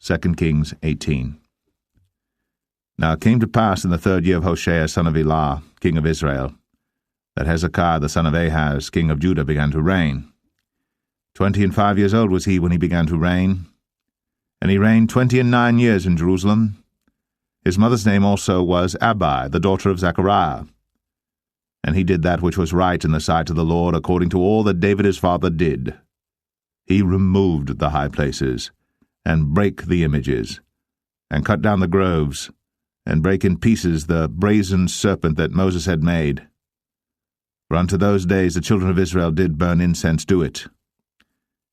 2 Kings 18. Now it came to pass in the 3rd year of Hoshea son of Elah, king of Israel, that Hezekiah the son of Ahaz, king of Judah, began to reign. 25 years old was he when he began to reign, and he reigned 29 years in Jerusalem. His mother's name also was Abi, the daughter of Zechariah. And he did that which was right in the sight of the Lord, according to all that David his father did. He removed the high places, and brake the images, and cut down the groves, and brake in pieces the brazen serpent that Moses had made. For unto those days the children of Israel did burn incense to it.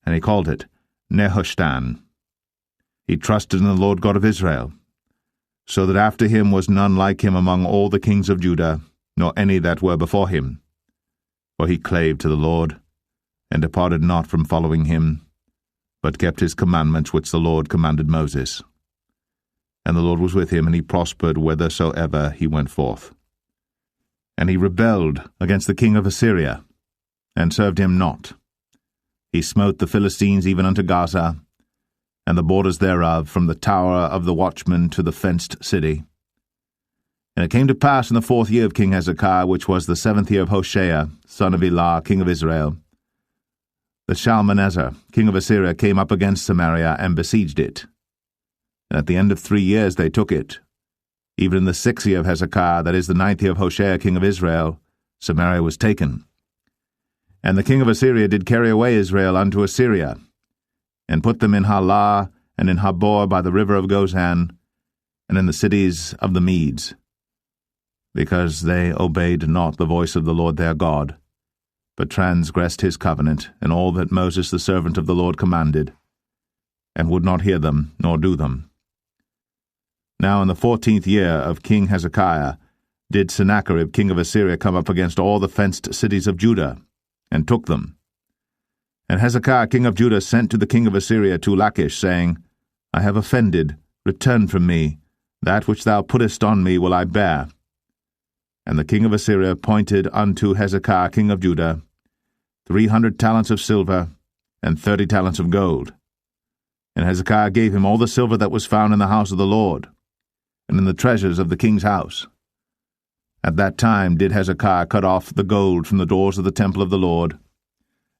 And he called it Nehushtan. He trusted in the Lord God of Israel, so that after him was none like him among all the kings of Judah, nor any that were before him. For he clave to the Lord, and departed not from following him, but kept his commandments which the Lord commanded Moses. And the Lord was with him, and he prospered whithersoever he went forth. And he rebelled against the king of Assyria, and served him not. He smote the Philistines even unto Gaza, and the borders thereof, from the tower of the watchman to the fenced city. And it came to pass in the 4th year of King Hezekiah, which was the 7th year of Hoshea, son of Elah, king of Israel, that Shalmaneser, king of Assyria, came up against Samaria and besieged it. And at the end of 3 years they took it. Even in the 6th year of Hezekiah, that is the 9th year of Hoshea, king of Israel, Samaria was taken. And the king of Assyria did carry away Israel unto Assyria, and put them in Halah, and in Habor by the river of Gozan, and in the cities of the Medes, because they obeyed not the voice of the Lord their God, but transgressed his covenant, and all that Moses the servant of the Lord commanded, and would not hear them, nor do them. Now in the 14th year of King Hezekiah did Sennacherib king of Assyria come up against all the fenced cities of Judah, and took them. And Hezekiah king of Judah sent to the king of Assyria to Lachish, saying, I have offended, return from me, that which thou puttest on me will I bear. And the king of Assyria appointed unto Hezekiah king of Judah 300 talents of silver, and 30 talents of gold. And Hezekiah gave him all the silver that was found in the house of the Lord, and in the treasures of the king's house. At that time did Hezekiah cut off the gold from the doors of the temple of the Lord,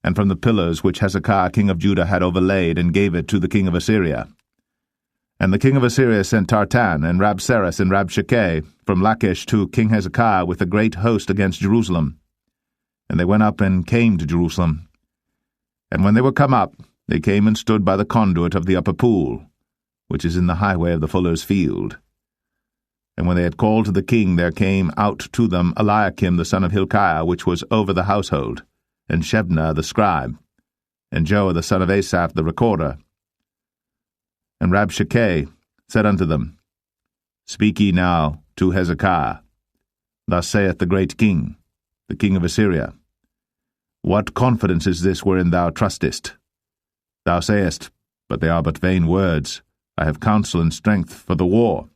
and from the pillars which Hezekiah king of Judah had overlaid, and gave it to the king of Assyria. And the king of Assyria sent Tartan, and Rabsaris, and Rabshakeh from Lachish to King Hezekiah with a great host against Jerusalem. And they went up and came to Jerusalem. And when they were come up, they came and stood by the conduit of the upper pool, which is in the highway of the fuller's field. And when they had called to the king, there came out to them Eliakim the son of Hilkiah, which was over the household, and Shebna the scribe, and Joah the son of Asaph the recorder. And Rabshakeh said unto them, Speak ye now to Hezekiah. Thus saith the great king, the king of Assyria, What confidence is this wherein thou trustest? Thou sayest, but they are but vain words. I have counsel and strength for the war.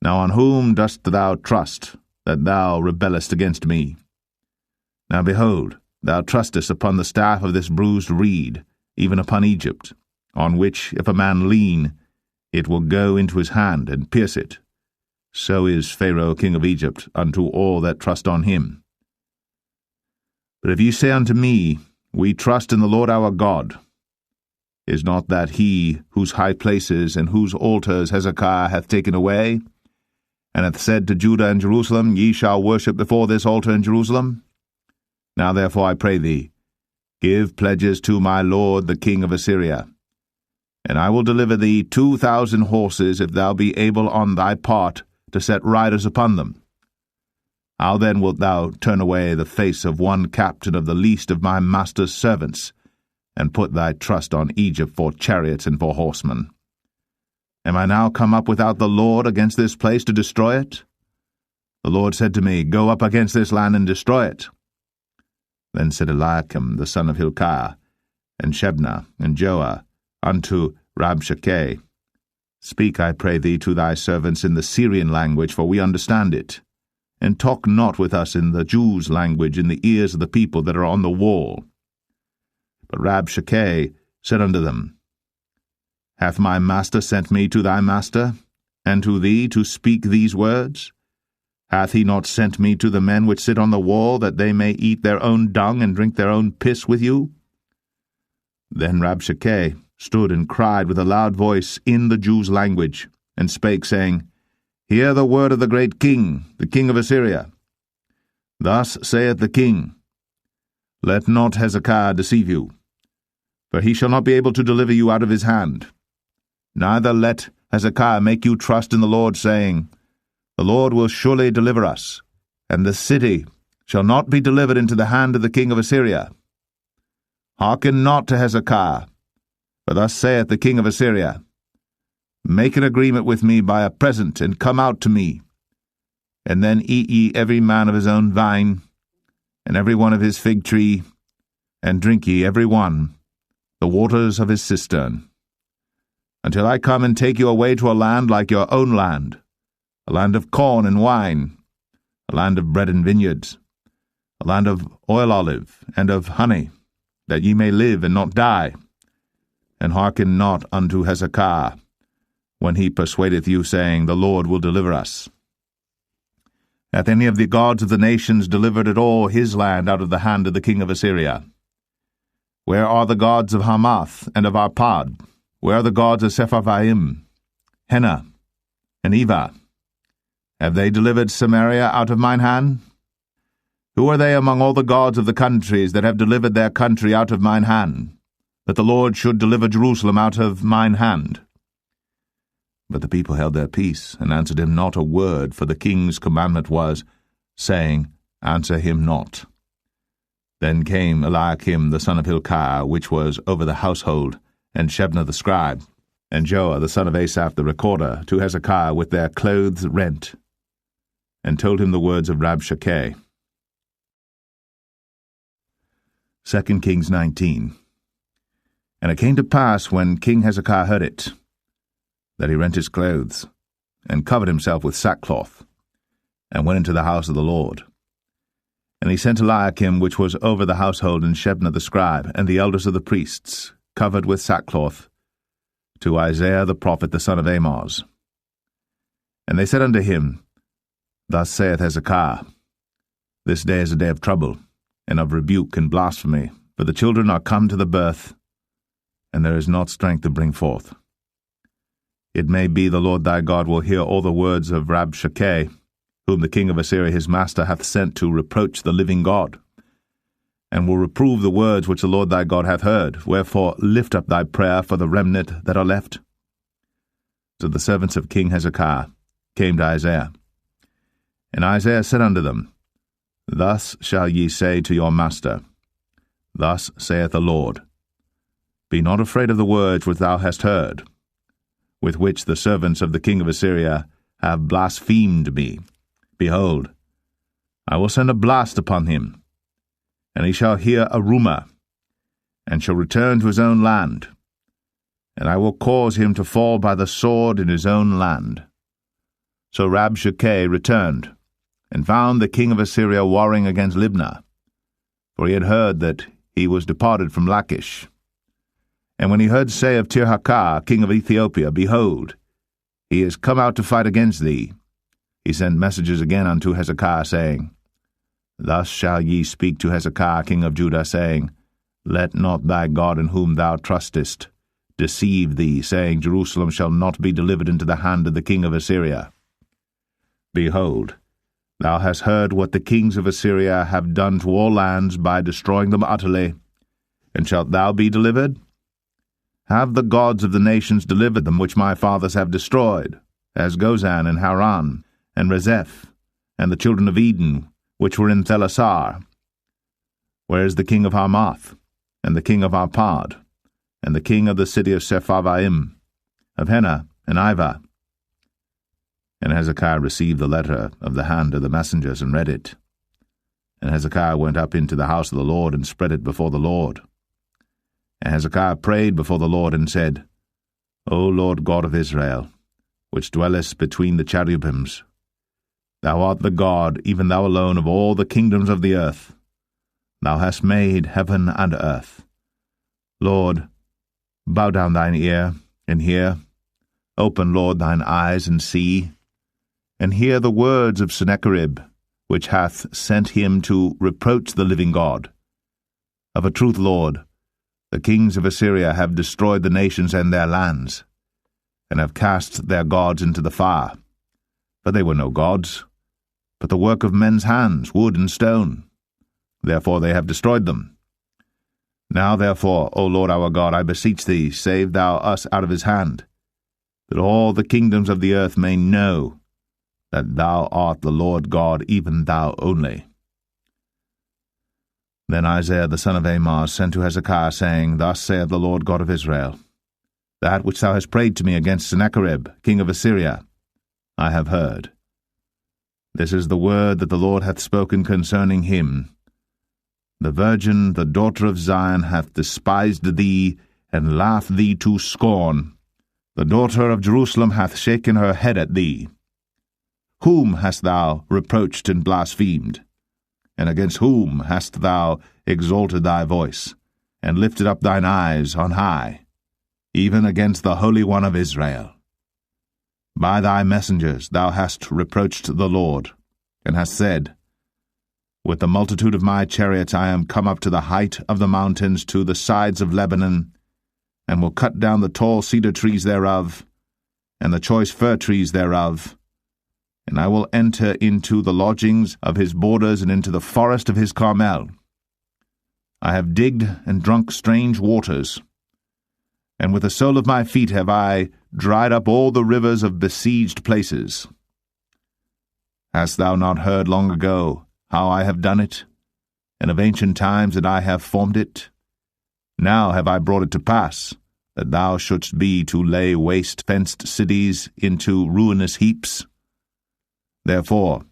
Now on whom dost thou trust, that thou rebellest against me? Now behold, thou trustest upon the staff of this bruised reed, even upon Egypt, on which if a man lean, it will go into his hand and pierce it. So is Pharaoh king of Egypt unto all that trust on him. But if ye say unto me, We trust in the Lord our God, is not that he whose high places and whose altars Hezekiah hath taken away, and hath said to Judah and Jerusalem, Ye shall worship before this altar in Jerusalem? Now therefore I pray thee, give pledges to my lord the king of Assyria, and I will deliver thee 2,000 horses, if thou be able on thy part to set riders upon them. How then wilt thou turn away the face of one captain of the least of my master's servants, and put thy trust on Egypt for chariots and for horsemen? Am I now come up without the Lord against this place to destroy it? The Lord said to me, Go up against this land and destroy it. Then said Eliakim the son of Hilkiah, and Shebna, and Joah, unto Rabshakeh, Speak, I pray thee, to thy servants in the Syrian language, for we understand it, and talk not with us in the Jews' language in the ears of the people that are on the wall. But Rabshakeh said unto them, Hath my master sent me to thy master, and to thee to speak these words? Hath he not sent me to the men which sit on the wall, that they may eat their own dung and drink their own piss with you? Then Rabshakeh stood and cried with a loud voice in the Jews' language, and spake, saying, Hear the word of the great king, the king of Assyria. Thus saith the king, Let not Hezekiah deceive you, for he shall not be able to deliver you out of his hand. Neither let Hezekiah make you trust in the Lord, saying, The Lord will surely deliver us, and the city shall not be delivered into the hand of the king of Assyria. Hearken not to Hezekiah, for thus saith the king of Assyria, Make an agreement with me by a present, and come out to me. And then eat ye every man of his own vine, and every one of his fig tree, and drink ye every one the waters of his cistern, until I come and take you away to a land like your own land, a land of corn and wine, a land of bread and vineyards, a land of oil olive and of honey, that ye may live and not die. And hearken not unto Hezekiah, when he persuadeth you, saying, The Lord will deliver us. Hath any of the gods of the nations delivered at all his land out of the hand of the king of Assyria? Where are the gods of Hamath and of Arpad? Where are the gods of Sepharvaim, Hena, and Eva? Have they delivered Samaria out of mine hand? Who are they among all the gods of the countries that have delivered their country out of mine hand, that the Lord should deliver Jerusalem out of mine hand? But the people held their peace, and answered him not a word, for the king's commandment was, saying, Answer him not. Then came Eliakim the son of Hilkiah, which was over the household, and Shebna the scribe, and Joah the son of Asaph the recorder, to Hezekiah with their clothes rent, and told him the words of Rabshakeh. 2 Kings 19. And it came to pass, when King Hezekiah heard it, that he rent his clothes, and covered himself with sackcloth, and went into the house of the Lord. And he sent Eliakim, which was over the household, and Shebna the scribe, and the elders of the priests, covered with sackcloth, to Isaiah the prophet the son of Amoz. And they said unto him, Thus saith Hezekiah, This day is a day of trouble, and of rebuke and blasphemy, for the children are come to the birth, and there is not strength to bring forth. It may be the Lord thy God will hear all the words of Rabshakeh, whom the king of Assyria his master hath sent to reproach the living God, and will reprove the words which the Lord thy God hath heard. Wherefore lift up thy prayer for the remnant that are left. So the servants of King Hezekiah came to Isaiah. And Isaiah said unto them, Thus shall ye say to your master, Thus saith the Lord, Be not afraid of the words which thou hast heard, with which the servants of the king of Assyria have blasphemed me. Behold, I will send a blast upon him, and he shall hear a rumour, and shall return to his own land, and I will cause him to fall by the sword in his own land. So Rabshakeh returned, and found the king of Assyria warring against Libnah, for he had heard that he was departed from Lachish. And when he heard say of Tirhakah, king of Ethiopia, Behold, he is come out to fight against thee, he sent messages again unto Hezekiah, saying, Thus shall ye speak to Hezekiah king of Judah, saying, Let not thy God in whom thou trustest deceive thee, saying, Jerusalem shall not be delivered into the hand of the king of Assyria. Behold, thou hast heard what the kings of Assyria have done to all lands by destroying them utterly, and shalt thou be delivered? Have the gods of the nations delivered them which my fathers have destroyed, as Gozan and Haran, and Rezeph, and the children of Eden, which were in Thelasar? Where is the king of Hamath, and the king of Arpad, and the king of the city of Sepharvaim, of Hena and Ivah? And Hezekiah received the letter of the hand of the messengers, and read it. And Hezekiah went up into the house of the Lord, and spread it before the Lord. And Hezekiah prayed before the Lord, and said, O Lord God of Israel, which dwellest between the cherubims, thou art the God, even thou alone, of all the kingdoms of the earth. Thou hast made heaven and earth. Lord, bow down thine ear, and hear. Open, Lord, thine eyes, and see, and hear the words of Sennacherib, which hath sent him to reproach the living God. Of a truth, Lord, the kings of Assyria have destroyed the nations and their lands, and have cast their gods into the fire. For they were no gods, but the work of men's hands, wood and stone. Therefore they have destroyed them. Now therefore, O Lord our God, I beseech thee, save thou us out of his hand, that all the kingdoms of the earth may know that thou art the Lord God, even thou only. Then Isaiah the son of Amoz sent to Hezekiah, saying, Thus saith the Lord God of Israel, That which thou hast prayed to me against Sennacherib, king of Assyria, I have heard. This is the word that the Lord hath spoken concerning him. The virgin, the daughter of Zion, hath despised thee, and laughed thee to scorn. The daughter of Jerusalem hath shaken her head at thee. Whom hast thou reproached and blasphemed? And against whom hast thou exalted thy voice, and lifted up thine eyes on high, even against the Holy One of Israel? By thy messengers thou hast reproached the Lord, and hast said, With the multitude of my chariots I am come up to the height of the mountains, to the sides of Lebanon, and will cut down the tall cedar trees thereof, and the choice fir trees thereof, and I will enter into the lodgings of his borders, and into the forest of his Carmel. I have digged and drunk strange waters, and with the sole of my feet have I dried up all the rivers of besieged places. Hast thou not heard long ago how I have done it, and of ancient times that I have formed it? Now have I brought it to pass, that thou shouldst be to lay waste fenced cities into ruinous heaps. Therefore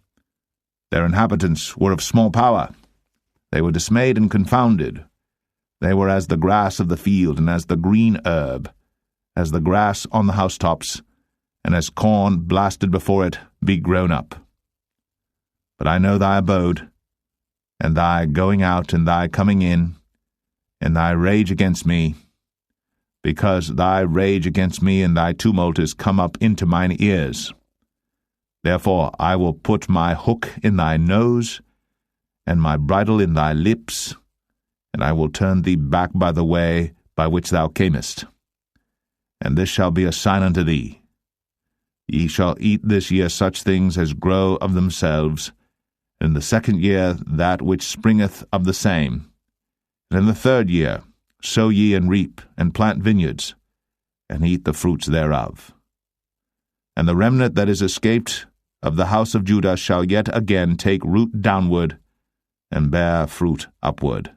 their inhabitants were of small power. They were dismayed and confounded. They were as the grass of the field, and as the green herb, as the grass on the housetops, and as corn blasted before it be grown up. But I know thy abode, and thy going out, and thy coming in, and thy rage against me, because thy rage against me and thy tumult is come up into mine ears. Therefore I will put my hook in thy nose, and my bridle in thy lips, and I will turn thee back by the way by which thou camest. And this shall be a sign unto thee. Ye shall eat this year such things as grow of themselves, and in the second year that which springeth of the same. And in the third year sow ye and reap, and plant vineyards, and eat the fruits thereof. And the remnant that is escaped of the house of Judah shall yet again take root downward, and bear fruit upward.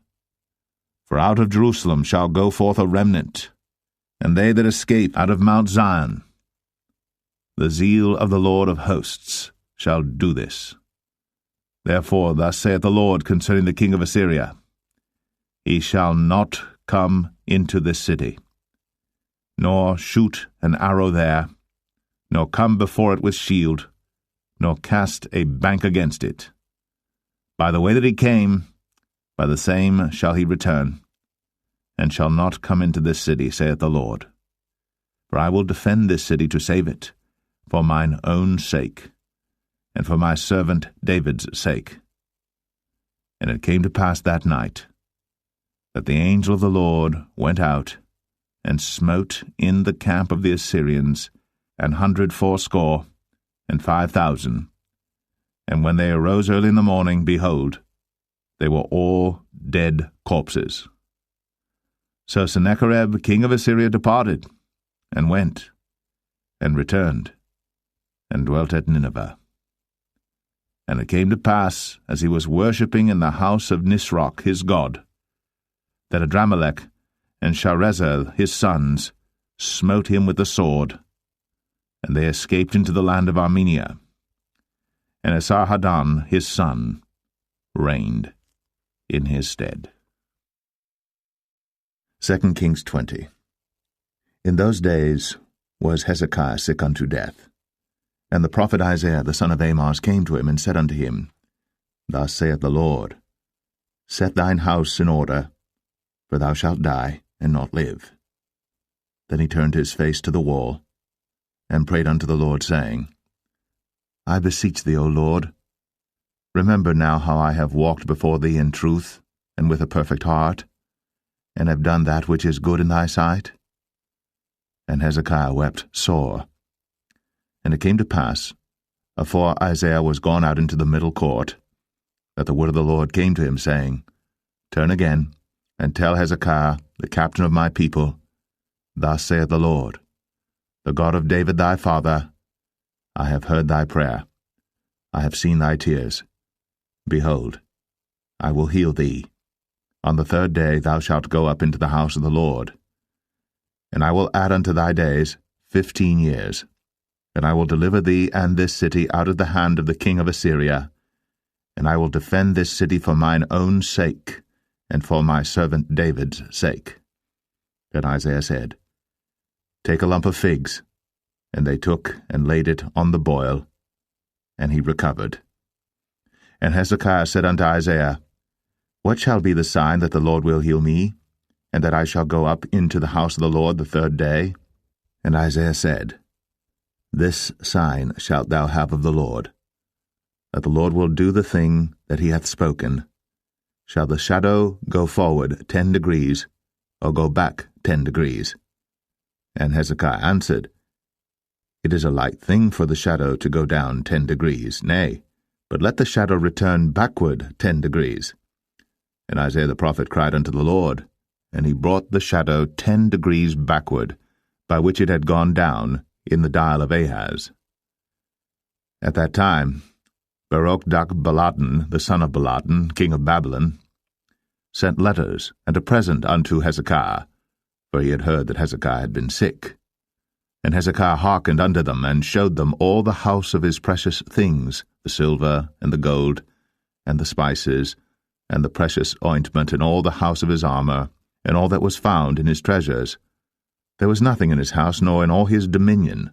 For out of Jerusalem shall go forth a remnant, and they that escape out of Mount Zion. The zeal of the Lord of hosts shall do this. Therefore thus saith the Lord concerning the king of Assyria, He shall not come into this city, nor shoot an arrow there, nor come before it with shield, nor cast a bank against it. By the way that he came, by the same shall he return, and shall not come into this city, saith the Lord. For I will defend this city to save it, for mine own sake, and for my servant David's sake. And it came to pass that night, that the angel of the Lord went out, and smote in the camp of the Assyrians 180 and 5,000. And when they arose early in the morning, behold, they were all dead corpses. So Sennacherib king of Assyria departed, and went, and returned, and dwelt at Nineveh. And it came to pass, as he was worshipping in the house of Nisroch his god, that Adramelech and Sharezer his sons smote him with the sword, and they escaped into the land of Armenia. And Esarhaddon his son reigned in his stead. 2 Kings 20. In those days was Hezekiah sick unto death. And the prophet Isaiah the son of Amoz came to him, and said unto him, Thus saith the Lord, Set thine house in order, for thou shalt die, and not live. Then he turned his face to the wall, and prayed unto the Lord, saying, I beseech thee, O Lord, remember now how I have walked before thee in truth, and with a perfect heart, and have done that which is good in thy sight. And Hezekiah wept sore. And it came to pass, afore Isaiah was gone out into the middle court, that the word of the Lord came to him, saying, Turn again, and tell Hezekiah, the captain of my people, Thus saith the Lord, the God of David thy father, I have heard thy prayer, I have seen thy tears. Behold, I will heal thee. On the third day thou shalt go up into the house of the Lord. And I will add unto thy days 15 years, and I will deliver thee and this city out of the hand of the king of Assyria, and I will defend this city for mine own sake, and for my servant David's sake. Then Isaiah said, Take a lump of figs. And they took and laid it on the boil, and he recovered. And Hezekiah said unto Isaiah, What shall be the sign that the Lord will heal me, and that I shall go up into the house of the Lord the third day? And Isaiah said, This sign shalt thou have of the Lord, that the Lord will do the thing that he hath spoken. Shall the shadow go forward 10 degrees, or go back 10 degrees? And Hezekiah answered, It is a light thing for the shadow to go down 10 degrees, nay, but let the shadow return backward 10 degrees. And Isaiah the prophet cried unto the Lord, and he brought the shadow 10 degrees backward, by which it had gone down in the dial of Ahaz. At that time Baruch-Baladan, the son of Baladan, king of Babylon, sent letters and a present unto Hezekiah, for he had heard that Hezekiah had been sick. And Hezekiah hearkened unto them, and showed them all the house of his precious things, the silver, and the gold, and the spices, and the precious ointment, and all the house of his armor, and all that was found in his treasures. There was nothing in his house, nor in all his dominion,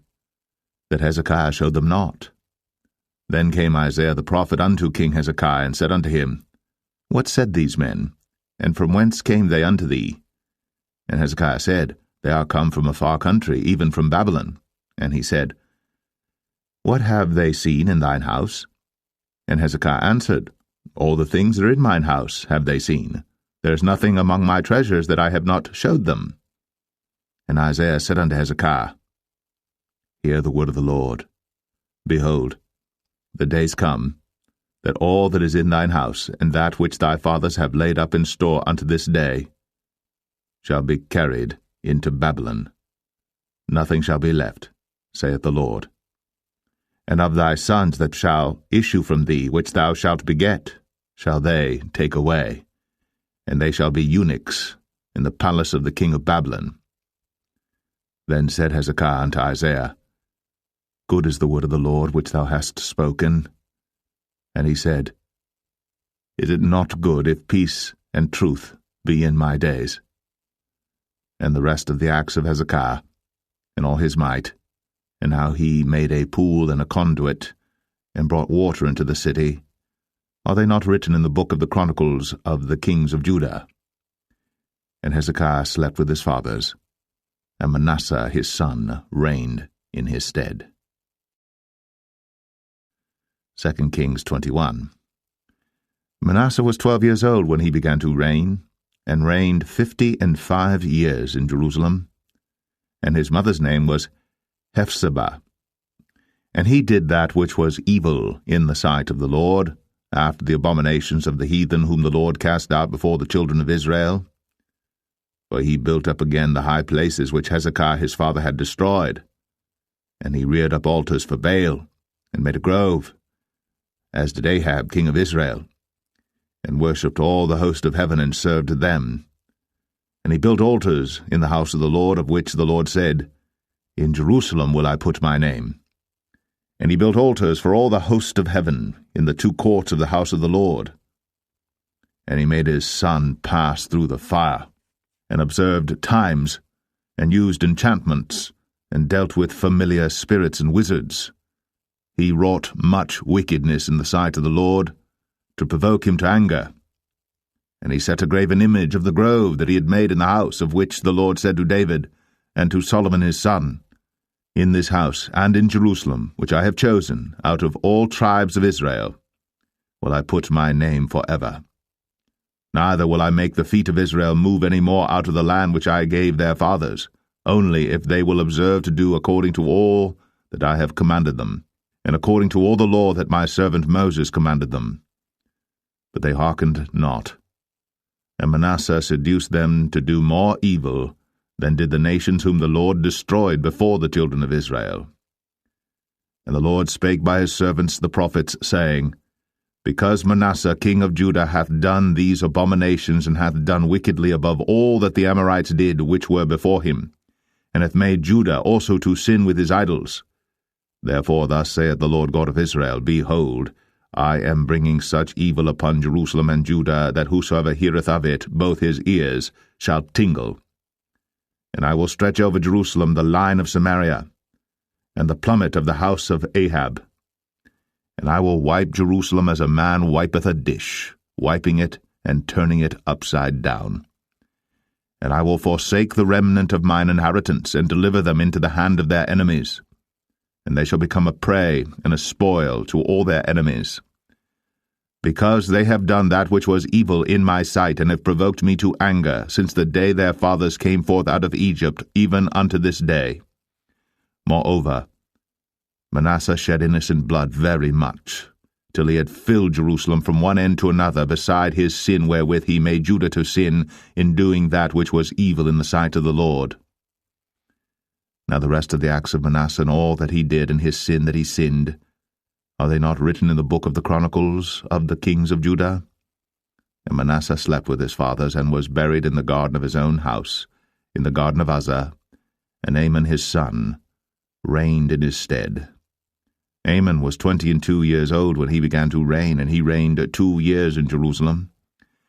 that Hezekiah showed them not. Then came Isaiah the prophet unto King Hezekiah, and said unto him, What said these men, and from whence came they unto thee? And Hezekiah said, They are come from a far country, even from Babylon. And he said, What have they seen in thine house? And Hezekiah answered, All the things that are in mine house have they seen. There is nothing among my treasures that I have not showed them. And Isaiah said unto Hezekiah, Hear the word of the Lord. Behold, the days come, that all that is in thine house, and that which thy fathers have laid up in store unto this day, shall be carried into Babylon. Nothing shall be left, saith the Lord. And of thy sons that shall issue from thee, which thou shalt beget, shall they take away, and they shall be eunuchs in the palace of the king of Babylon. Then said Hezekiah unto Isaiah, Good is the word of the Lord which thou hast spoken. And he said, Is it not good if peace and truth be in my days? And the rest of the acts of Hezekiah, and all his might, and how he made a pool and a conduit, and brought water into the city, are they not written in the book of the chronicles of the kings of Judah? And Hezekiah slept with his fathers, and Manasseh his son reigned in his stead. 2 Kings 21. Manasseh was 12 years old when he began to reign, and reigned 55 years in Jerusalem. And his mother's name was Hephzibah. And he did that which was evil in the sight of the Lord, after the abominations of the heathen whom the Lord cast out before the children of Israel. For he built up again the high places which Hezekiah his father had destroyed. And he reared up altars for Baal, and made a grove, as did Ahab king of Israel, and worshipped all the host of heaven, and served them. And he built altars in the house of the Lord, of which the Lord said, In Jerusalem will I put my name. And he built altars for all the host of heaven in the 2 courts of the house of the Lord. And he made his son pass through the fire, and observed times, and used enchantments, and dealt with familiar spirits and wizards. He wrought much wickedness in the sight of the Lord, to provoke him to anger. And he set a graven image of the grove that he had made in the house, of which the Lord said to David, and to Solomon his son, in this house and in Jerusalem, which I have chosen, out of all tribes of Israel, will I put my name forever. Neither will I make the feet of Israel move any more out of the land which I gave their fathers, only if they will observe to do according to all that I have commanded them, and according to all the law that my servant Moses commanded them. But they hearkened not. And Manasseh seduced them to do more evil than did the nations whom the Lord destroyed before the children of Israel. And the Lord spake by his servants the prophets, saying, Because Manasseh king of Judah hath done these abominations, and hath done wickedly above all that the Amorites did which were before him, and hath made Judah also to sin with his idols. Therefore thus saith the Lord God of Israel, Behold, I am bringing such evil upon Jerusalem and Judah, that whosoever heareth of it, both his ears shall tingle. And I will stretch over Jerusalem the line of Samaria, and the plummet of the house of Ahab. And I will wipe Jerusalem as a man wipeth a dish, wiping it and turning it upside down. And I will forsake the remnant of mine inheritance, and deliver them into the hand of their enemies. And they shall become a prey and a spoil to all their enemies. Because they have done that which was evil in my sight, and have provoked me to anger, since the day their fathers came forth out of Egypt, even unto this day. Moreover, Manasseh shed innocent blood very much, till he had filled Jerusalem from one end to another, beside his sin wherewith he made Judah to sin, in doing that which was evil in the sight of the Lord. Now the rest of the acts of Manasseh, and all that he did, and his sin that he sinned, are they not written in the book of the Chronicles of the kings of Judah? And Manasseh slept with his fathers, and was buried in the garden of his own house, in the garden of Uzzah, and Amon his son reigned in his stead. Amon was 22 years old when he began to reign, and he reigned 2 years in Jerusalem.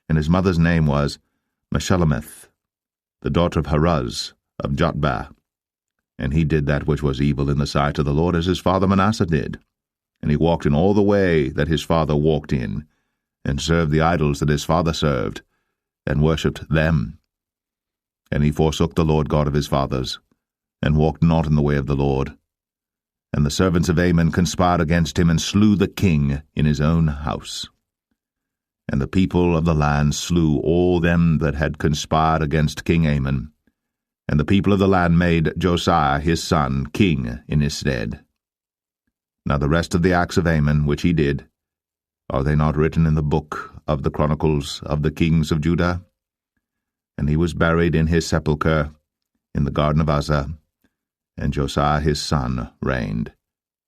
And his mother's name was Meshullemeth, the daughter of Haruz of Jotbah. And he did that which was evil in the sight of the Lord, as his father Manasseh did. And he walked in all the way that his father walked in, and served the idols that his father served, and worshipped them. And he forsook the Lord God of his fathers, and walked not in the way of the Lord. And the servants of Amon conspired against him, and slew the king in his own house. And the people of the land slew all them that had conspired against King Amon. And the people of the land made Josiah his son king in his stead. Now the rest of the acts of Amon which he did, are they not written in the book of the Chronicles of the kings of Judah? And he was buried in his sepulchre in the garden of Uzzah, and Josiah his son reigned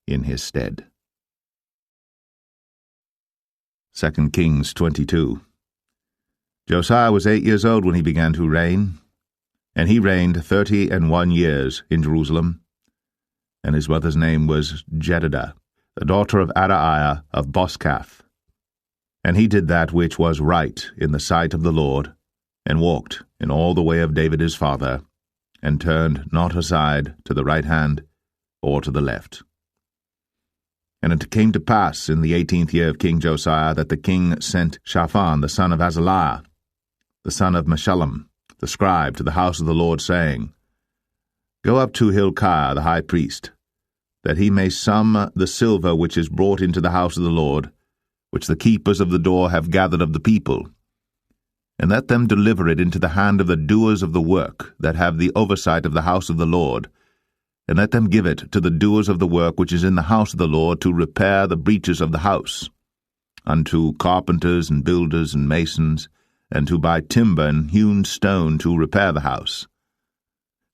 in his stead. 2 Kings 22. Josiah was 8 years old when he began to reign, and he reigned 31 years in Jerusalem. And his mother's name was Jedidah, the daughter of Adaiah of Boscath. And he did that which was right in the sight of the Lord, and walked in all the way of David his father, and turned not aside to the right hand or to the left. And it came to pass in the 18th year of King Josiah that the king sent Shaphan the son of Azaliah, the son of Meshullam, the scribe, to the house of the Lord, saying, Go up to Hilkiah the high priest, that he may sum the silver which is brought into the house of the Lord, which the keepers of the door have gathered of the people, and let them deliver it into the hand of the doers of the work that have the oversight of the house of the Lord, and let them give it to the doers of the work which is in the house of the Lord, to repair the breaches of the house, unto carpenters and builders and masons, and to buy timber and hewn stone to repair the house.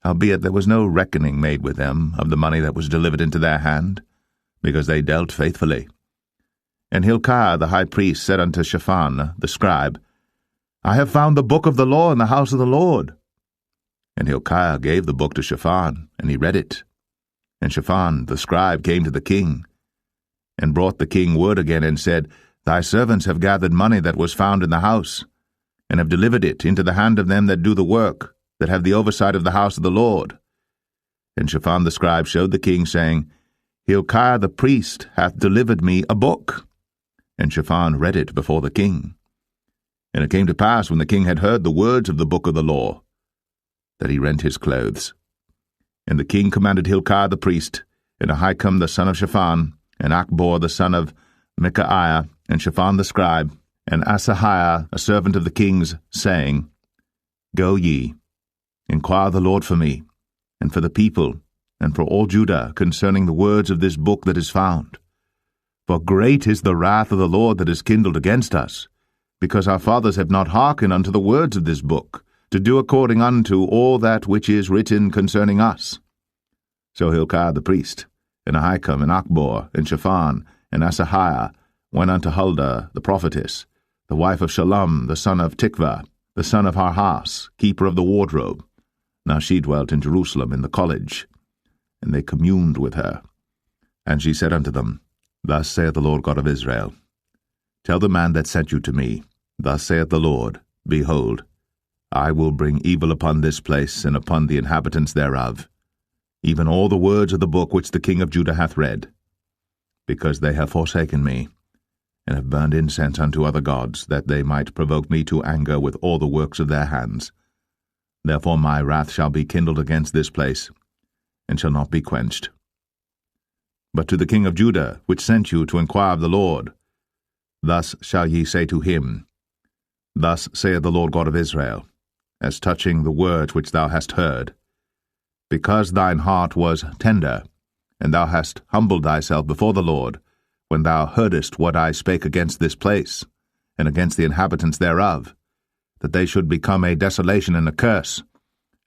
Howbeit there was no reckoning made with them of the money that was delivered into their hand, because they dealt faithfully. And Hilkiah the high priest said unto Shaphan the scribe, I have found the book of the law in the house of the Lord. And Hilkiah gave the book to Shaphan, and he read it. And Shaphan the scribe came to the king, and brought the king word again, and said, Thy servants have gathered money that was found in the house, and have delivered it into the hand of them that do the work, that have the oversight of the house of the Lord. And Shaphan the scribe showed the king, saying, Hilkiah the priest hath delivered me a book. And Shaphan read it before the king. And it came to pass, when the king had heard the words of the book of the law, that he rent his clothes. And the king commanded Hilkiah the priest, and Ahikam the son of Shaphan, and Achbor the son of Micaiah, and Shaphan the scribe, and Asahiah a servant of the king's, saying, Go ye, inquire the Lord for me, and for the people, and for all Judah, concerning the words of this book that is found. For great is the wrath of the Lord that is kindled against us, because our fathers have not hearkened unto the words of this book, to do according unto all that which is written concerning us. So Hilkiah the priest, and Ahikam, and Achbor, and Shaphan, and Asahiah went unto Huldah the prophetess, the wife of Shallum the son of Tikvah, the son of Harhas, keeper of the wardrobe. Now she dwelt in Jerusalem in the college. And they communed with her. And she said unto them, Thus saith the Lord God of Israel, Tell the man that sent you to me, Thus saith the Lord, Behold, I will bring evil upon this place and upon the inhabitants thereof, even all the words of the book which the king of Judah hath read, because they have forsaken me, and have burned incense unto other gods, that they might provoke me to anger with all the works of their hands. Therefore my wrath shall be kindled against this place, and shall not be quenched. But to the king of Judah, which sent you to inquire of the Lord, thus shall ye say to him, Thus saith the Lord God of Israel, as touching the words which thou hast heard, because thine heart was tender, and thou hast humbled thyself before the Lord, when thou heardest what I spake against this place, and against the inhabitants thereof, that they should become a desolation and a curse,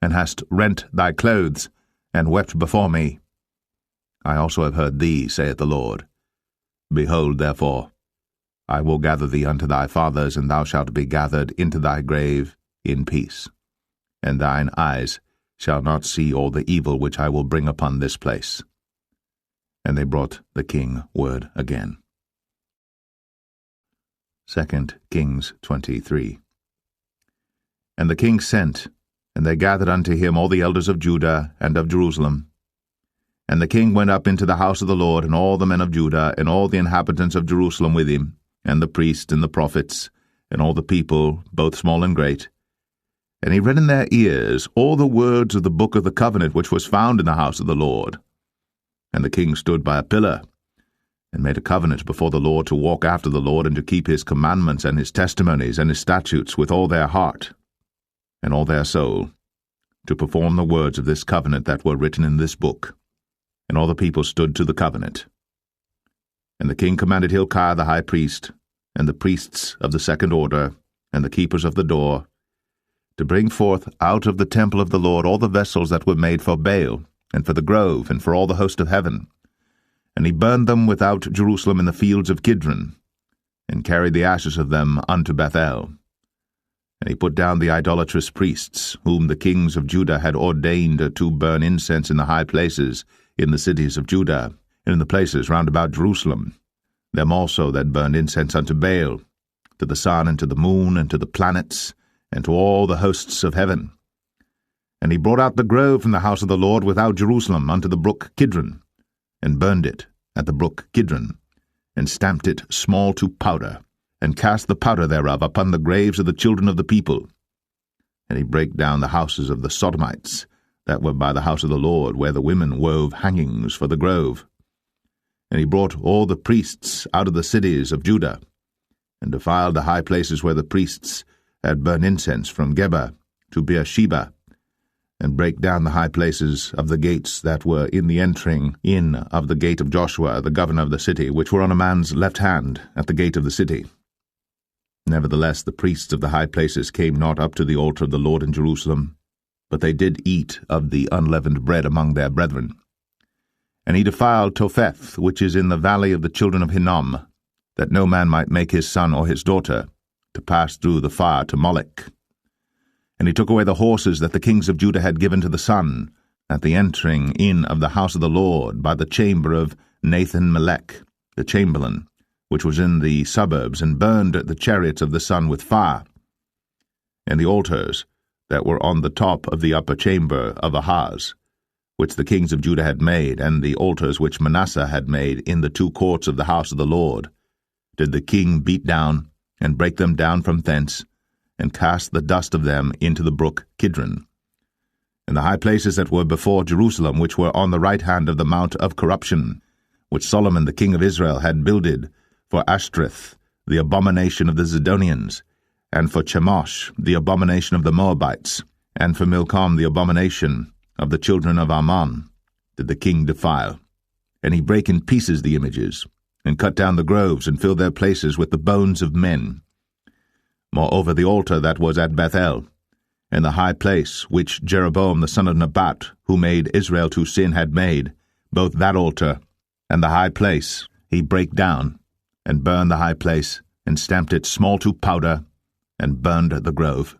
and hast rent thy clothes, and wept before me. I also have heard thee, saith the Lord. Behold, therefore, I will gather thee unto thy fathers, and thou shalt be gathered into thy grave in peace, and thine eyes shall not see all the evil which I will bring upon this place. And they brought the king word again. 2 Kings 23. And the king sent, and they gathered unto him all the elders of Judah and of Jerusalem. And the king went up into the house of the Lord, and all the men of Judah, and all the inhabitants of Jerusalem with him, and the priests and the prophets, and all the people, both small and great. And he read in their ears all the words of the book of the covenant which was found in the house of the Lord. And the king stood by a pillar, and made a covenant before the Lord to walk after the Lord, and to keep his commandments and his testimonies and his statutes with all their heart and all their soul, to perform the words of this covenant that were written in this book. And all the people stood to the covenant. And the king commanded Hilkiah the high priest, and the priests of the second order, and the keepers of the door, to bring forth out of the temple of the Lord all the vessels that were made for Baal, and for the grove, and for all the host of heaven. And he burned them without Jerusalem in the fields of Kidron, and carried the ashes of them unto Bethel. And he put down the idolatrous priests, whom the kings of Judah had ordained to burn incense in the high places, in the cities of Judah, and in the places round about Jerusalem, them also that burned incense unto Baal, to the sun, and to the moon, and to the planets, and to all the hosts of heaven. And he brought out the grove from the house of the Lord without Jerusalem unto the brook Kidron, and burned it at the brook Kidron, and stamped it small to powder, and cast the powder thereof upon the graves of the children of the people. And he brake down the houses of the Sodomites, that were by the house of the Lord, where the women wove hangings for the grove. And he brought all the priests out of the cities of Judah, and defiled the high places where the priests had burned incense, from Geba to Beersheba, and brake down the high places of the gates that were in the entering in of the gate of Joshua, the governor of the city, which were on a man's left hand at the gate of the city. Nevertheless the priests of the high places came not up to the altar of the Lord in Jerusalem, but they did eat of the unleavened bread among their brethren. And he defiled Topheth, which is in the valley of the children of Hinnom, that no man might make his son or his daughter to pass through the fire to Molech. And he took away the horses that the kings of Judah had given to the sun, at the entering in of the house of the Lord, by the chamber of Nathan-Melech, the chamberlain, which was in the suburbs, and burned the chariots of the sun with fire. And the altars that were on the top of the upper chamber of Ahaz, which the kings of Judah had made, and the altars which Manasseh had made in the two courts of the house of the Lord, did the king beat down, and break them down from thence, and cast the dust of them into the brook Kidron. and the high places that were before Jerusalem, which were on the right hand of the mount of corruption, which Solomon the king of Israel had builded for Ashtoreth, the abomination of the Zidonians, and for Chemosh, the abomination of the Moabites, and for Milcom, the abomination of the children of Ammon, did the king defile. And he brake in pieces the images, and cut down the groves, and filled their places with the bones of men. Moreover, the altar that was at Bethel, and the high place which Jeroboam the son of Nebat, who made Israel to sin, had made, both that altar and the high place he brake down, and burned the high place, and stamped it small to powder, and burned the grove.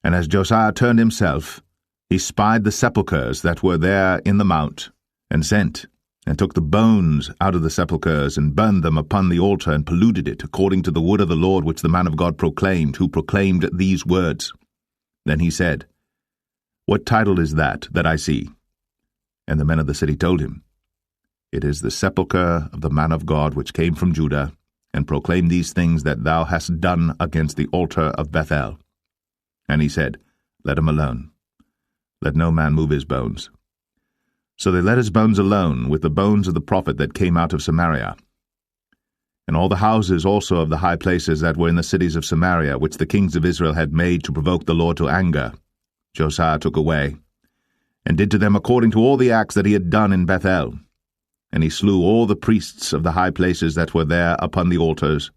And as Josiah turned himself, he spied the sepulchres that were there in the mount, and sent, and took the bones out of the sepulchres, and burned them upon the altar, and polluted it, according to the word of the Lord which the man of God proclaimed, who proclaimed these words. Then he said, What title is that I see? And the men of the city told him, It is the sepulchre of the man of God which came from Judah, and proclaimed these things that thou hast done against the altar of Bethel. And he said, Let him alone. Let no man move his bones. So they let his bones alone, with the bones of the prophet that came out of Samaria. And all the houses also of the high places that were in the cities of Samaria, which the kings of Israel had made to provoke the Lord to anger, Josiah took away, and did to them according to all the acts that he had done in Bethel. And he slew all the priests of the high places that were there upon the altars,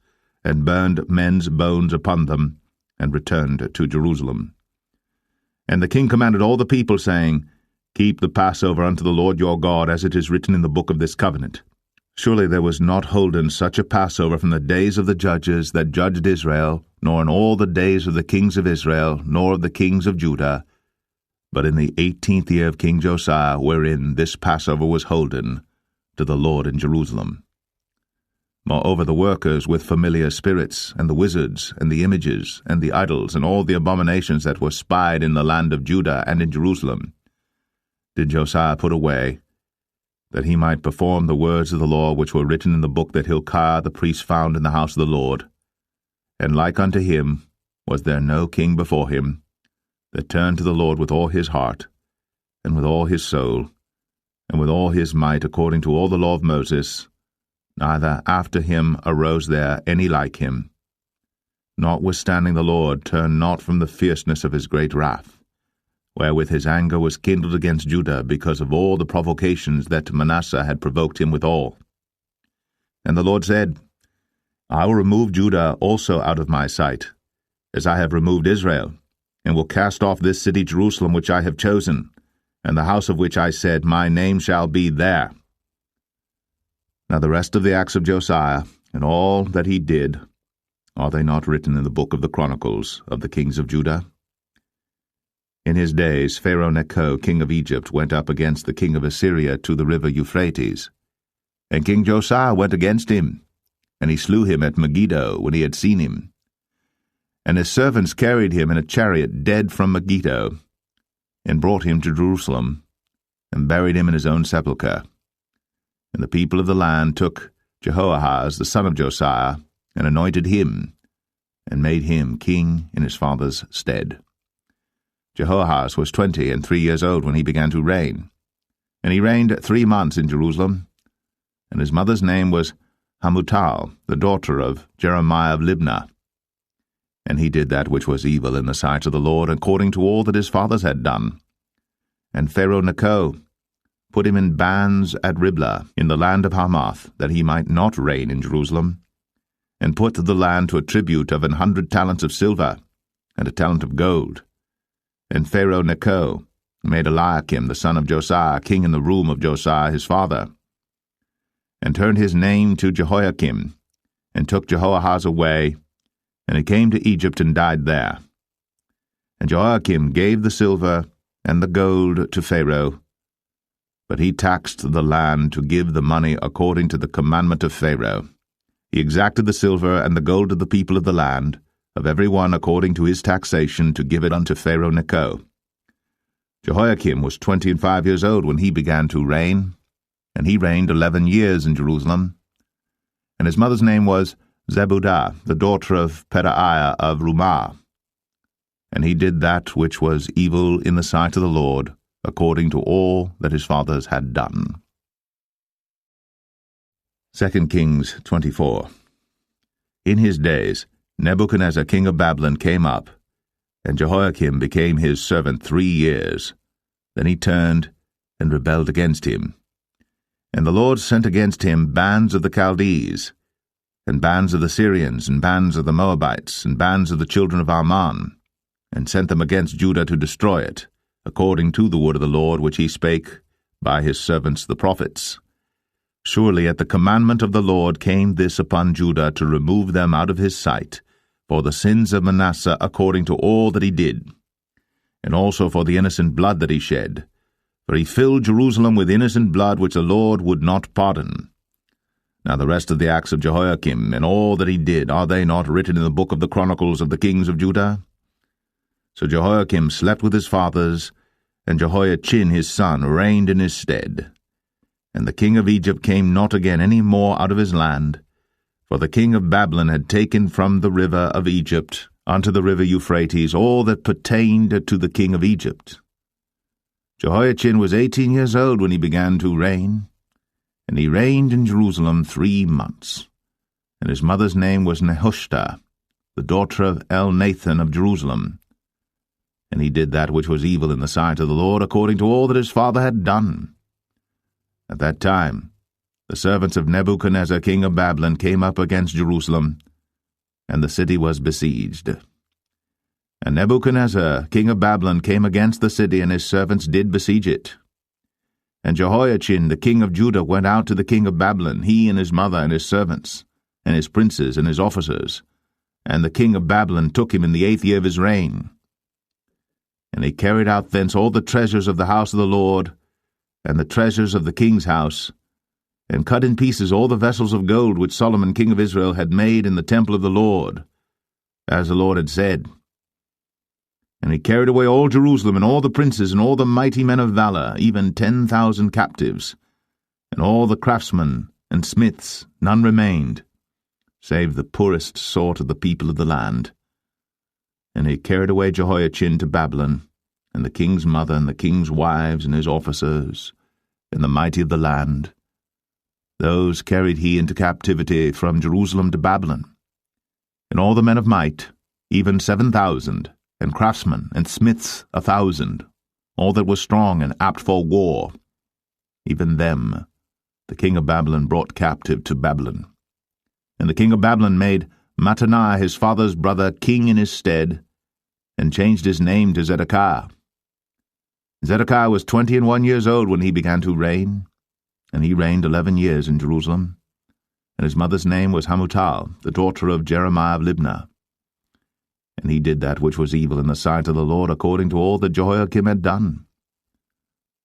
and burned men's bones upon them, and returned to Jerusalem. And the king commanded all the people, saying, Keep the Passover unto the Lord your God, as it is written in the book of this covenant. Surely there was not holden such a Passover from the days of the judges that judged Israel, nor in all the days of the kings of Israel, nor of the kings of Judah, but in the 18th year of King Josiah, wherein this Passover was holden to the Lord in Jerusalem. Moreover, the workers with familiar spirits, and the wizards, and the images, and the idols, and all the abominations that were spied in the land of Judah and in Jerusalem, did Josiah put away, that he might perform the words of the law which were written in the book that Hilkiah the priest found in the house of the Lord. And like unto him was there no king before him, that turned to the Lord with all his heart, and with all his soul, and with all his might, according to all the law of Moses, neither after him arose there any like him. Notwithstanding the Lord turned not from the fierceness of his great wrath, wherewith his anger was kindled against Judah, because of all the provocations that Manasseh had provoked him withal. And the Lord said, I will remove Judah also out of my sight, as I have removed Israel, and will cast off this city Jerusalem which I have chosen, and the house of which I said, My name shall be there. Now the rest of the acts of Josiah, and all that he did, are they not written in the book of the Chronicles of the kings of Judah? In his days Pharaoh Necho, king of Egypt, went up against the king of Assyria to the river Euphrates. And King Josiah went against him, and he slew him at Megiddo when he had seen him. And his servants carried him in a chariot dead from Megiddo, and brought him to Jerusalem, and buried him in his own sepulchre. And the people of the land took Jehoahaz the son of Josiah, and anointed him, and made him king in his father's stead. Jehoahaz was 23 years old when he began to reign, and he reigned 3 months in Jerusalem, and his mother's name was Hamutal, the daughter of Jeremiah of Libnah. And he did that which was evil in the sight of the Lord, according to all that his fathers had done. And Pharaoh Necho put him in bands at Riblah in the land of Hamath, that he might not reign in Jerusalem, and put the land to a tribute of 100 talents of silver, and a talent of gold. And Pharaoh Necho made Eliakim the son of Josiah king in the room of Josiah his father, and turned his name to Jehoiakim, and took Jehoahaz away, and he came to Egypt and died there. And Jehoiakim gave the silver and the gold to Pharaoh, but he taxed the land to give the money according to the commandment of Pharaoh. He exacted the silver and the gold of the people of the land, of every one according to his taxation, to give it unto Pharaoh Necho. Jehoiakim was 25 years old when he began to reign, and he reigned 11 years in Jerusalem. And his mother's name was Zebudah, the daughter of Pedaiah of Rumah. And he did that which was evil in the sight of the Lord, according to all that his fathers had done. 2 Kings 24. In his days Nebuchadnezzar king of Babylon came up, and Jehoiakim became his servant 3 years. Then he turned and rebelled against him. And the Lord sent against him bands of the Chaldees, and bands of the Syrians, and bands of the Moabites, and bands of the children of Ammon, and sent them against Judah to destroy it, according to the word of the Lord which he spake by his servants the prophets. Surely at the commandment of the Lord came this upon Judah to remove them out of his sight, for the sins of Manasseh according to all that he did, and also for the innocent blood that he shed. For he filled Jerusalem with innocent blood which the Lord would not pardon. Now the rest of the acts of Jehoiakim, and all that he did, are they not written in the book of the Chronicles of the kings of Judah? So Jehoiakim slept with his fathers, and Jehoiachin his son reigned in his stead. And the king of Egypt came not again any more out of his land, for the king of Babylon had taken from the river of Egypt unto the river Euphrates all that pertained to the king of Egypt. Jehoiachin was 18 years old when he began to reign, and he reigned in Jerusalem 3 months. And his mother's name was Nehushta, the daughter of Elnathan of Jerusalem. And he did that which was evil in the sight of the Lord, according to all that his father had done. At that time the servants of Nebuchadnezzar king of Babylon came up against Jerusalem, and the city was besieged. And Nebuchadnezzar king of Babylon came against the city, and his servants did besiege it. And Jehoiachin the king of Judah went out to the king of Babylon, he and his mother and his servants, and his princes and his officers. And the king of Babylon took him in the 8th year of his reign. And he carried out thence all the treasures of the house of the Lord, and the treasures of the king's house, and cut in pieces all the vessels of gold which Solomon king of Israel had made in the temple of the Lord, as the Lord had said. And he carried away all Jerusalem, and all the princes, and all the mighty men of valor, even 10,000 captives, and all the craftsmen and smiths, none remained, save the poorest sort of the people of the land. And he carried away Jehoiachin to Babylon, and the king's mother, and the king's wives, and his officers, and the mighty of the land. Those carried he into captivity from Jerusalem to Babylon. And all the men of might, even 7,000, and craftsmen and smiths 1,000, all that was strong and apt for war, even them the king of Babylon brought captive to Babylon. And the king of Babylon made Mattaniah his father's brother king in his stead, and changed his name to Zedekiah. Zedekiah was 21 years old when he began to reign, and he reigned 11 years in Jerusalem. And his mother's name was Hamutal, the daughter of Jeremiah of Libnah. And he did that which was evil in the sight of the Lord, according to all that Jehoiakim had done.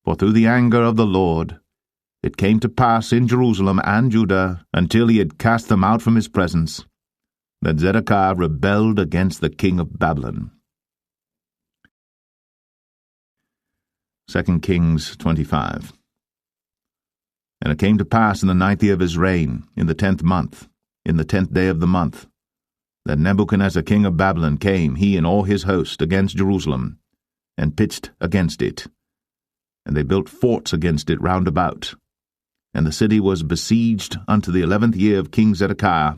For through the anger of the Lord it came to pass in Jerusalem and Judah, until he had cast them out from his presence, that Zedekiah rebelled against the king of Babylon. 2 Kings 25. And it came to pass in the 9th year of his reign, in the 10th month, in the 10th day of the month, that Nebuchadnezzar king of Babylon came, he and all his host, against Jerusalem, and pitched against it. And they built forts against it round about. And the city was besieged unto the 11th year of King Zedekiah.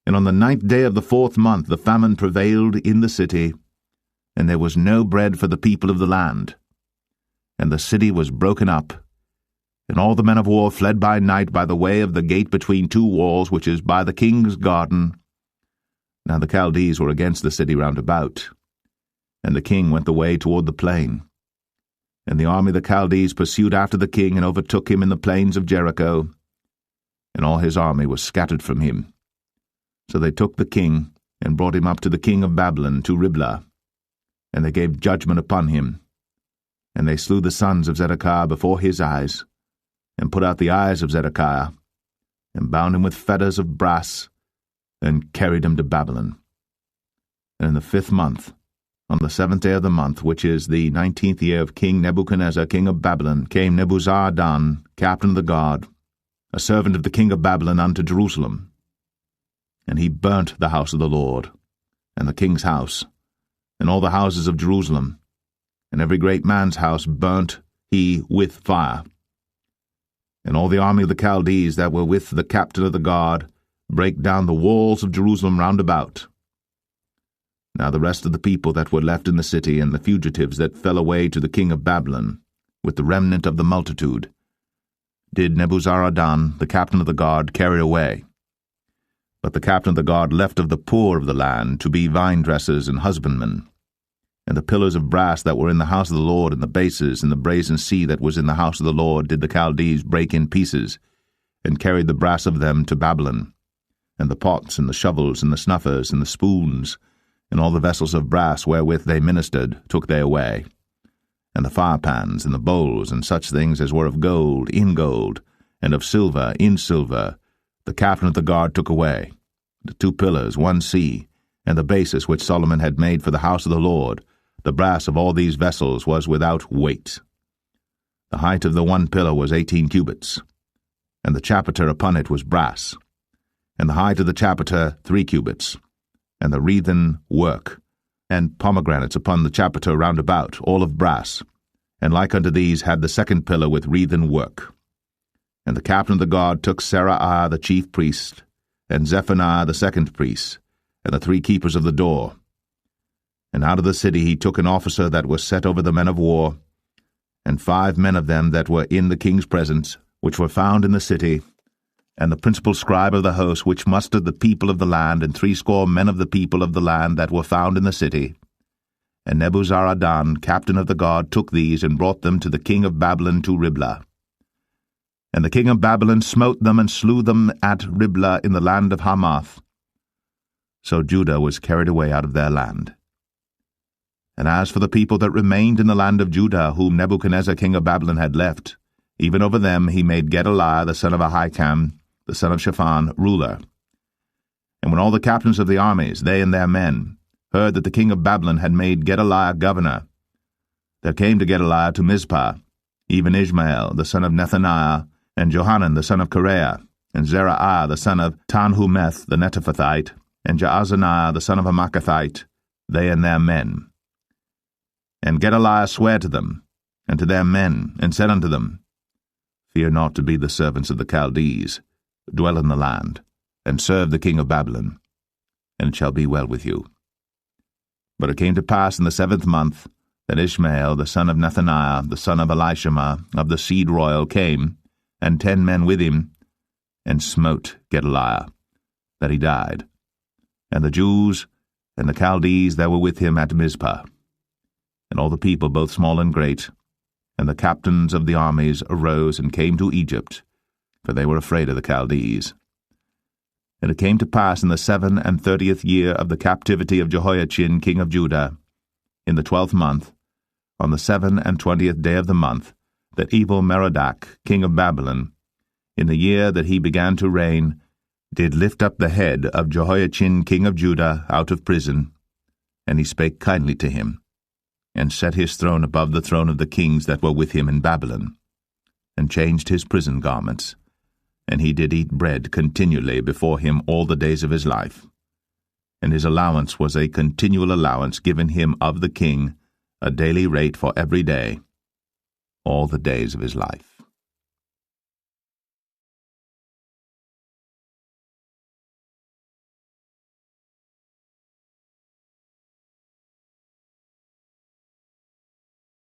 And on the 9th day of the 4th month the famine prevailed in the city, and there was no bread for the people of the land. And the city was broken up, and all the men of war fled by night by the way of the gate between 2 walls, which is by the king's garden. Now the Chaldees were against the city round about, and the king went the way toward the plain. And the army of the Chaldees pursued after the king, and overtook him in the plains of Jericho, and all his army was scattered from him. So they took the king, and brought him up to the king of Babylon, to Riblah, and they gave judgment upon him. And they slew the sons of Zedekiah before his eyes, and put out the eyes of Zedekiah, and bound him with fetters of brass, and carried him to Babylon. And in the 5th month, on the 7th day of the month, which is the 19th year of King Nebuchadnezzar king of Babylon, came Nebuzaradan, captain of the guard, a servant of the king of Babylon, unto Jerusalem. And he burnt the house of the Lord, and the king's house, and all the houses of Jerusalem, and every great man's house burnt he with fire. And all the army of the Chaldees that were with the captain of the guard brake down the walls of Jerusalem round about. Now the rest of the people that were left in the city, and the fugitives that fell away to the king of Babylon, with the remnant of the multitude, did Nebuzaradan, the captain of the guard, carry away. But the captain of the guard left of the poor of the land to be vine-dressers and husbandmen. And the pillars of brass that were in the house of the Lord, and the bases, and the brazen sea that was in the house of the Lord, did the Chaldees break in pieces, and carried the brass of them to Babylon. And the pots, and the shovels, and the snuffers, and the spoons, and all the vessels of brass wherewith they ministered, took they away. And the firepans, and the bowls, and such things as were of gold, in gold, and of silver, in silver, the captain of the guard took away. The 2 pillars, 1 sea, and the bases which Solomon had made for the house of the Lord, the brass of all these vessels was without weight. The height of the 1 pillar was 18 cubits, and the chapiter upon it was brass, and the height of the chapiter 3 cubits, and the wreathen work, and pomegranates upon the chapiter round about, all of brass, and like unto these had the 2nd pillar with wreathen work. And the captain of the guard took Seraiah the chief priest, and Zephaniah the 2nd priest, and the 3 keepers of the door. And out of the city he took an officer that was set over the men of war, and 5 men of them that were in the king's presence, which were found in the city, and the principal scribe of the host, which mustered the people of the land, and 60 men of the people of the land that were found in the city. And Nebuzaradan, captain of the guard, took these, and brought them to the king of Babylon to Riblah. And the king of Babylon smote them, and slew them at Riblah in the land of Hamath. So Judah was carried away out of their land. And as for the people that remained in the land of Judah, whom Nebuchadnezzar king of Babylon had left, even over them he made Gedaliah the son of Ahikam, the son of Shaphan, ruler. And when all the captains of the armies, they and their men, heard that the king of Babylon had made Gedaliah governor, there came to Gedaliah to Mizpah, even Ishmael the son of Nethaniah, and Johanan the son of Kareah, and Zeraiah the son of Tanhumeth the Netophathite, and Jaazaniah the son of a Maacathite, they and their men. And Gedaliah sware to them, and to their men, and said unto them, Fear not to be the servants of the Chaldees, dwell in the land, and serve the king of Babylon, and it shall be well with you. But it came to pass in the 7th month, that Ishmael the son of Nethaniah, the son of Elishama, of the seed royal, came, and 10 men with him, and smote Gedaliah, that he died, and the Jews and the Chaldees that were with him at Mizpah. And all the people, both small and great, and the captains of the armies arose and came to Egypt, for they were afraid of the Chaldees. And it came to pass in the 37th year of the captivity of Jehoiachin king of Judah, in the 12th month, on the 27th day of the month, that Evil-Merodach king of Babylon, in the year that he began to reign, did lift up the head of Jehoiachin king of Judah out of prison, and he spake kindly to him, and set his throne above the throne of the kings that were with him in Babylon, and changed his prison garments, and he did eat bread continually before him all the days of his life. And his allowance was a continual allowance given him of the king, a daily rate for every day, all the days of his life.